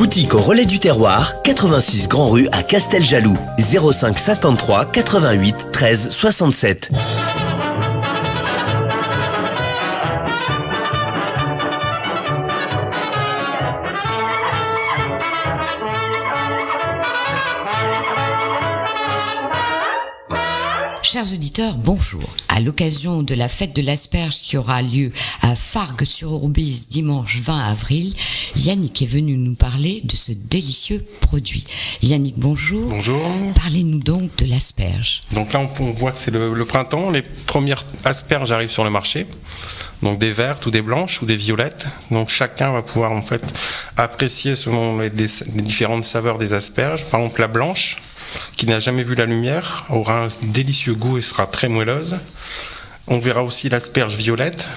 Boutique au relais du terroir, 86 Grand Rue à Casteljaloux, 05 53 88 13 67. Chers auditeurs, bonjour. À l'occasion de la fête de l'asperge qui aura lieu à Fargues-sur-Ourbise dimanche 20 avril, Yannick est venu nous parler de ce délicieux produit. Yannick, bonjour. Bonjour. Parlez-nous donc de l'asperge. Donc là, on voit que c'est le printemps. Les premières asperges arrivent sur le marché. Donc des vertes ou des blanches ou des violettes. Donc chacun va pouvoir en fait apprécier selon les différentes saveurs des asperges. Par exemple, la blanche, qui n'a jamais vu la lumière, aura un délicieux goût et sera très moelleuse. On verra aussi l'asperge violette,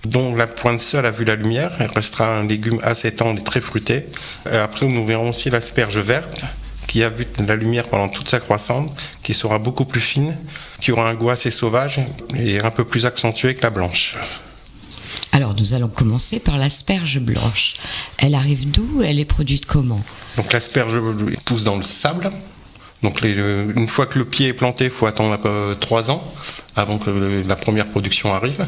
dont la pointe seule a vu la lumière. Elle restera un légume assez tendre et très fruité. Après, nous verrons aussi l'asperge verte, qui a vu la lumière pendant toute sa croissance, qui sera beaucoup plus fine, qui aura un goût assez sauvage et un peu plus accentué que la blanche. Alors, nous allons commencer par l'asperge blanche. Elle arrive d'où? Elle est produite comment? Donc l'asperge pousse dans le sable. Donc une fois que le pied est planté, il faut attendre 3 ans avant que la première production arrive.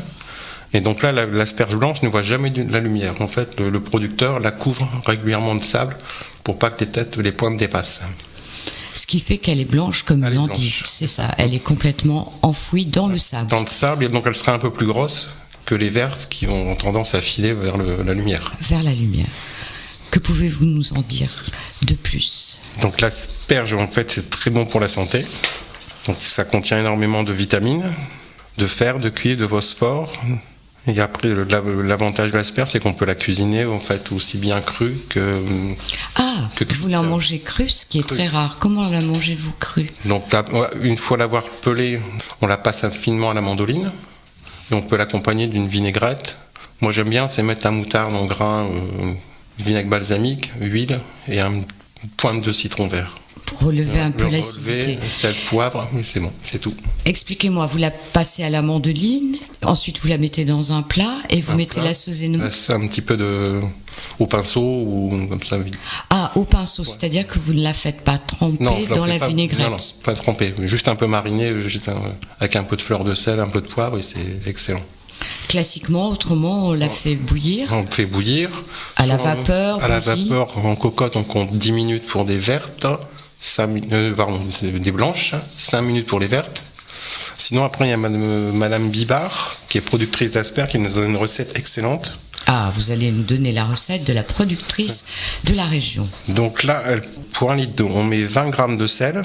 Et donc là, l'asperge blanche ne voit jamais la lumière. En fait, le producteur la couvre régulièrement de sable pour pas que les pointes dépassent. Ce qui fait qu'elle est blanche comme une endive, c'est ça. Elle est complètement enfouie dans le sable. Dans le sable, et donc elle sera un peu plus grosse que les vertes qui ont tendance à filer vers la lumière. Vers la lumière. Que pouvez-vous nous en dire de plus? Donc l'asperge, en fait, c'est très bon pour la santé. Donc ça contient énormément de vitamines, de fer, de cuivre, de phosphore. Et après, l'avantage de l'asperge, c'est qu'on peut la cuisiner en fait aussi bien crue que. Vous la mangez crue, ce qui est très rare. Comment la mangez-vous crue? Donc une fois l'avoir pelée, on la passe finement à la mandoline. Et on peut l'accompagner d'une vinaigrette. Moi j'aime bien, c'est mettre la moutarde en grains, vinaigre balsamique, huile et une pointe de citron vert. Pour relever un peu l'acidité. Sel, poivre, c'est bon, c'est tout. Expliquez-moi, vous la passez à la mandoline, ensuite vous la mettez dans un plat et vous mettez la sauce et nous. C'est un petit peu au pinceau ou comme ça. Ah, au pinceau, c'est-à-dire que vous ne la faites pas tremper dans la vinaigrette. Non, pas tremper, juste un peu marinée, avec un peu de fleur de sel, un peu de poivre et c'est excellent. Classiquement, autrement, on la fait bouillir. On fait bouillir. À la vapeur. À la vapeur, en cocotte, on compte 10 minutes pour des vertes, des blanches, 5 minutes pour les vertes. Sinon, après, il y a Madame Bibard, qui est productrice d'asperges, qui nous donne une recette excellente. Ah, vous allez nous donner la recette de la productrice de la région. Donc là, pour 1 litre d'eau, on met 20 grammes de sel,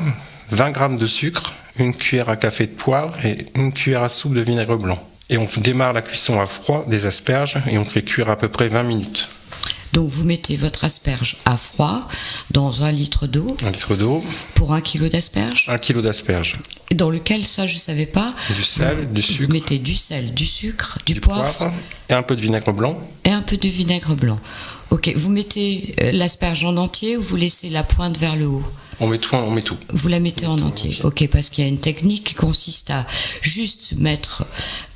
20 grammes de sucre, 1 cuillère à café de poivre et 1 cuillère à soupe de vinaigre blanc. Et on démarre la cuisson à froid des asperges et on fait cuire à peu près 20 minutes. Donc vous mettez votre asperge à froid dans 1 litre d'eau. 1 litre d'eau. Pour 1 kilo d'asperges. 1 kilo d'asperges. Dans lequel, ça je ne savais pas. Du sel, du sucre. Vous mettez du sel, du sucre, du poivre. Et un peu de vinaigre blanc. Et un peu de vinaigre blanc. Ok, vous mettez l'asperge en entier ou vous laissez la pointe vers le haut? On met tout. Vous la mettez en entier. Ok, parce qu'il y a une technique qui consiste à juste mettre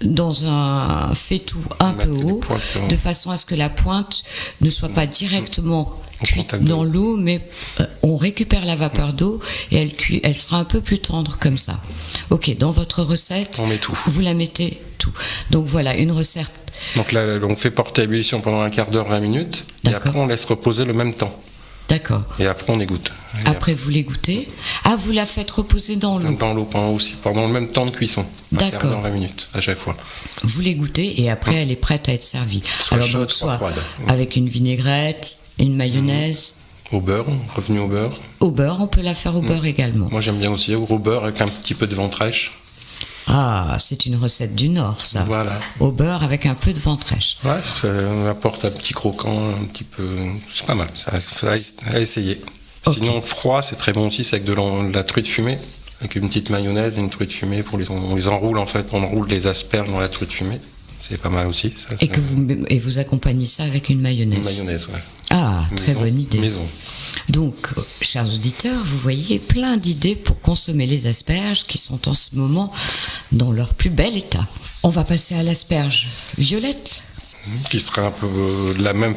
dans un faitout un peu haut, de façon à ce que la pointe ne soit pas directement cuite dans l'eau, mais on récupère la vapeur d'eau et elle sera un peu plus tendre comme ça. Ok, dans votre recette, on met tout. Vous la mettez tout. Donc voilà, une recette. Donc là, on fait porter à ébullition pendant 1/4 d'heure, 20 minutes, et après on laisse reposer le même temps. D'accord. Et après on égoutte. Après vous l'égouttez. Ah, vous la faites reposer dans l'eau. Dans l'eau pendant le même temps de cuisson. D'accord. 20 minutes à chaque fois. Vous l'égouttez et après elle est prête à être servie. Alors donc soit avec une vinaigrette, une mayonnaise. Au beurre, revenu au beurre. Au beurre, on peut la faire au beurre également. Moi j'aime bien aussi au beurre avec un petit peu de ventrèche. Ah, c'est une recette du Nord, ça. Voilà. Au beurre avec un peu de ventrèche. Ouais, ça apporte un petit croquant, un petit peu. C'est pas mal, ça à essayer. Okay. Sinon, froid, c'est très bon aussi, c'est avec de la truite fumée, avec une petite mayonnaise, une truite fumée. On les enroule en fait, on enroule les asperges dans la truite fumée. C'est pas mal aussi. Ça, et vous accompagnez ça avec une mayonnaise. Une mayonnaise, ouais. Ah, très bonne idée. Maison. Donc, chers auditeurs, vous voyez plein d'idées pour consommer les asperges qui sont en ce moment dans leur plus bel état. On va passer à l'asperge violette. qui serait un peu de la même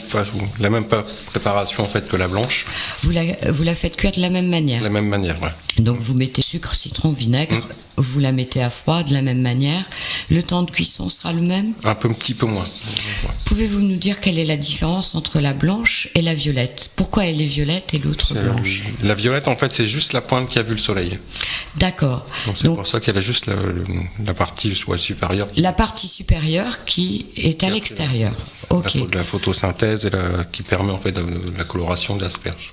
préparation en fait que la blanche. Vous la faites cuire de la même manière. De la même manière, ouais. Donc vous mettez sucre, citron, vinaigre, vous la mettez à froid de la même manière. Le temps de cuisson sera le même? Un petit peu moins. Pouvez-vous nous dire quelle est la différence entre la blanche et la violette? Pourquoi elle est violette et l'autre blanche? La violette, en fait, c'est juste la pointe qui a vu le soleil. D'accord. Donc c'est pour ça qu'elle a juste la partie supérieure. La partie supérieure qui est à l'extérieur. Ok. La photosynthèse qui permet en fait de la coloration de l'asperge.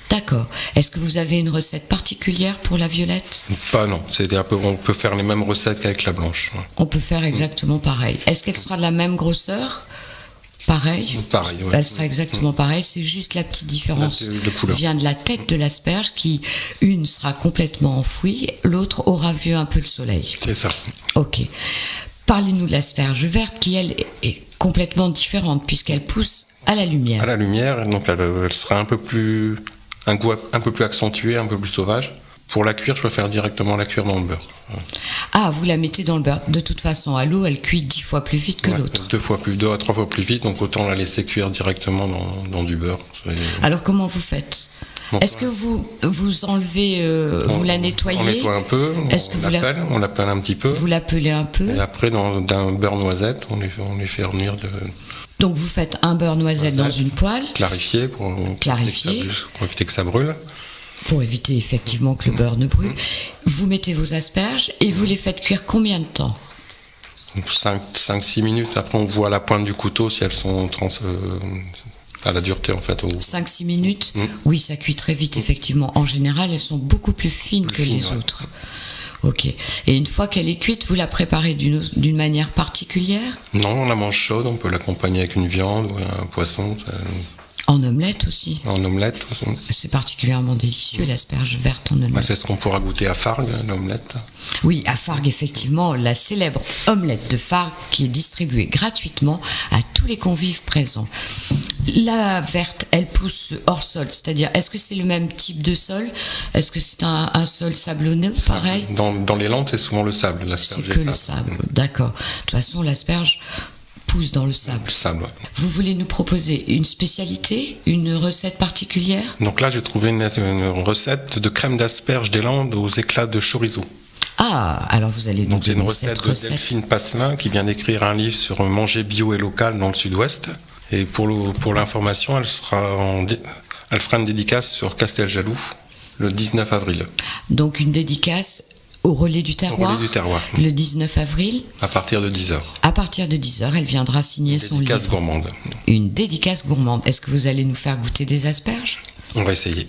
D'accord. Est-ce que vous avez une recette particulière pour la violette? Pas non. On peut faire les mêmes recettes qu'avec la blanche. On peut faire exactement pareil. Est-ce qu'elle sera de la même grosseur? Pareil. Pareil, ouais. Elle sera exactement pareille, c'est juste la petite différence couleur. vient de la tête de l'asperge qui, une sera complètement enfouie, l'autre aura vu un peu le soleil. C'est ça. Ok. Parlez-nous de l'asperge verte qui, elle, est complètement différente puisqu'elle pousse à la lumière. À la lumière, donc elle sera un goût un peu plus accentué, un peu plus sauvage. Pour la cuire, je préfère directement la cuire dans le beurre. Ah, vous la mettez dans le beurre. De toute façon, à l'eau, elle cuit 10 fois plus vite que l'autre. 2 à 3 fois plus vite, donc autant la laisser cuire directement dans du beurre. Alors comment vous faites? Est-ce que vous enlevez, vous la nettoyez? On nettoie un peu, on l'appelle un petit peu. Vous l'appelez un peu. Et après, d'un beurre noisette, on les fait revenir de... Donc vous faites un beurre noisette dans une poêle. Clarifié pour éviter que ça brûle. Pour éviter effectivement que le beurre ne brûle. Vous mettez vos asperges et vous les faites cuire combien de temps? 5-6 minutes. Après, on voit à la pointe du couteau si elles sont à la dureté en fait. 5-6 minutes. Oui, ça cuit très vite effectivement. En général, elles sont beaucoup plus fines que les autres. Ok. Et une fois qu'elle est cuite, vous la préparez d'une manière particulière? Non, on la mange chaude. On peut l'accompagner avec une viande ou un poisson. En omelette aussi. En omelette aussi. C'est particulièrement délicieux, l'asperge verte en omelette. C'est ce qu'on pourra goûter à Fargue, l'omelette. Oui, à Fargue, effectivement, la célèbre omelette de Fargue qui est distribuée gratuitement à tous les convives présents. La verte, elle pousse hors sol, c'est-à-dire, est-ce que c'est le même type de sol? Est-ce que c'est un sol sablonneux, pareil? Dans les landes, c'est souvent le sable. C'est que le sable, d'accord. De toute façon, l'asperge pousse dans le sable. Vous voulez nous proposer une spécialité, une recette particulière? Donc là, j'ai trouvé une recette de crème d'asperge des Landes aux éclats de chorizo. Ah, alors vous allez nous Donc c'est une donner recette cette de recette. Delphine Passelin qui vient d'écrire un livre sur manger bio et local dans le sud-ouest. Et pour l'information, elle fera une dédicace sur Casteljaloux le 19 avril. Donc une dédicace au Relais du Terroir, le 19 avril. À partir de 10h. À partir de 10h, elle viendra signer son livre. Dédicace gourmande. Une dédicace gourmande. Est-ce que vous allez nous faire goûter des asperges? On va essayer.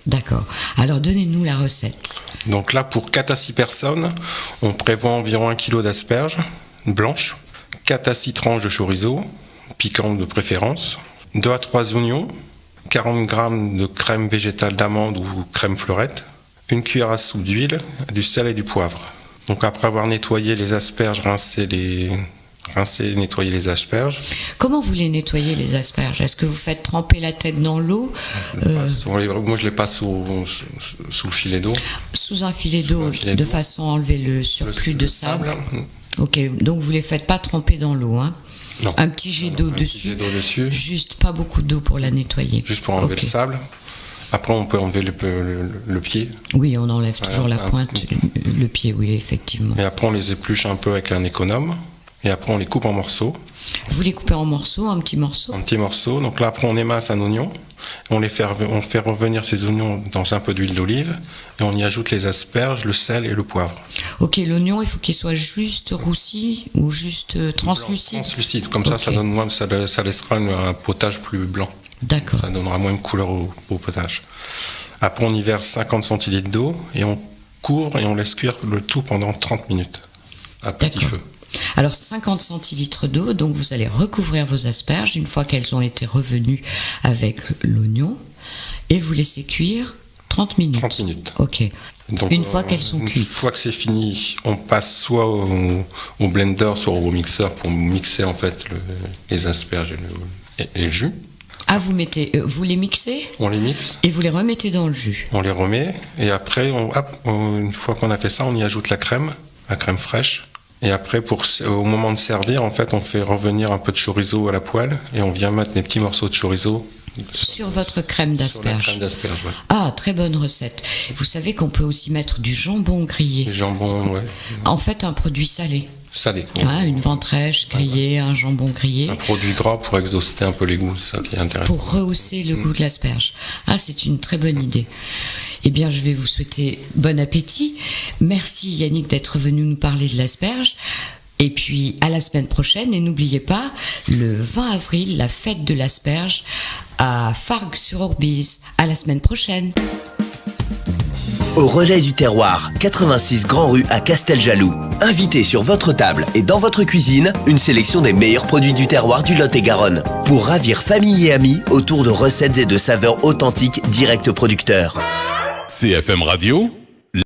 D'accord. Alors donnez-nous la recette. Donc là, pour 4 à 6 personnes, on prévoit environ 1 kg d'asperges blanches, 4 à 6 tranches de chorizo, piquantes de préférence, 2 à 3 oignons, 40 g de crème végétale d'amande ou crème fleurette, 1 cuillère à soupe d'huile, du sel et du poivre. Donc après avoir nettoyé les asperges, rincer et nettoyer les asperges. Comment vous les nettoyez les asperges? Est-ce que vous faites tremper la tête dans l'eau? Moi je les passe sous le filet d'eau. Sous un filet d'eau, de façon à enlever le surplus de sable. Ok, donc vous les faites pas tremper dans l'eau, hein? Non. Un petit jet d'eau dessus. Juste pas beaucoup d'eau pour la nettoyer. Juste pour enlever le sable. Après, on peut enlever le pied. Oui, on enlève toujours la pointe, le pied, oui, effectivement. Et après, on les épluche un peu avec un économe. Et après, on les coupe en morceaux. Vous les coupez en morceaux, en petits morceaux? En petits morceaux. Donc là, après, on émince un oignon. On fait revenir ces oignons dans un peu d'huile d'olive. Et on y ajoute les asperges, le sel et le poivre. Ok, l'oignon, il faut qu'il soit juste roussi ou juste translucide? Translucide. Comme ça, ça donne moins, ça laissera un potage plus blanc. D'accord. Ça donnera moins de couleur au potage. Après, on y verse 50 centilitres d'eau et on couvre et on laisse cuire le tout pendant 30 minutes à petit feu. Alors 50 centilitres d'eau, donc vous allez recouvrir vos asperges une fois qu'elles ont été revenues avec l'oignon et vous laissez cuire 30 minutes. 30 minutes. Ok. Donc, une fois qu'elles sont cuites. Une fois que c'est fini, on passe soit au blender, soit au mixeur pour mixer en fait les asperges et le jus. Ah, vous les mixez? On les mixe. Et vous les remettez dans le jus? On les remet et après, une fois qu'on a fait ça, on y ajoute la crème fraîche. Et après, au moment de servir, en fait, on fait revenir un peu de chorizo à la poêle et on vient mettre des petits morceaux de chorizo sur votre crème d'asperge. Sur la crème d'asperge, ouais. Ah, très bonne recette. Vous savez qu'on peut aussi mettre du jambon grillé. Du jambon, ouais. En fait, un produit salé. Salé. Une ventrèche grillée, un jambon grillé. Un produit gras pour exhauster un peu les goûts, c'est ça qui est intéressant. Pour rehausser le goût de l'asperge. Ah, c'est une très bonne idée. Eh bien, je vais vous souhaiter bon appétit. Merci Yannick d'être venu nous parler de l'asperge. Et puis, à la semaine prochaine. Et n'oubliez pas, le 20 avril, la fête de l'asperge à Fargues-sur-Orbise. À la semaine prochaine. Au relais du terroir, 86 Grand Rue à Casteljaloux. Invitez sur votre table et dans votre cuisine une sélection des meilleurs produits du terroir du Lot-et-Garonne. Pour ravir famille et amis autour de recettes et de saveurs authentiques directes producteurs. CFM Radio